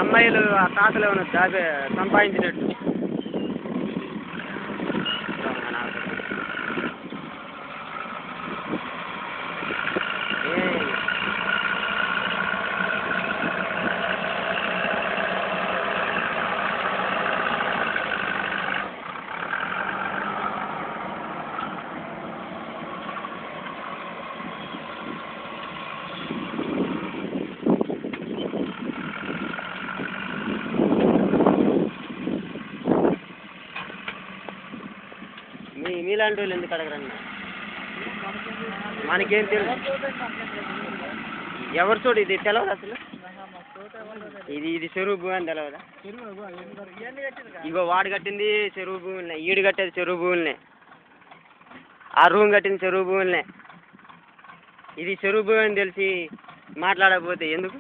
అమ్మాయిలు ఆ తాతలు ఏమైనా సంపాదించినట్టు. మీలాంటి వాళ్ళు ఎందుకు అడగరన్నా? మనకేం తెలుసు? ఎవరు చూడు, ఇది తెలవదు అసలు. ఇది చెరువు భూమి అని తెలవదా? ఇగో వాడు కట్టింది చెరువు భూములనే, ఈడు కట్టేది చెరువు భూములనే, ఆ రూమ్ కట్టింది చెరువు భూములనే. ఇది చెరువు భూమి అని తెలిసి మాట్లాడకపోతే ఎందుకు?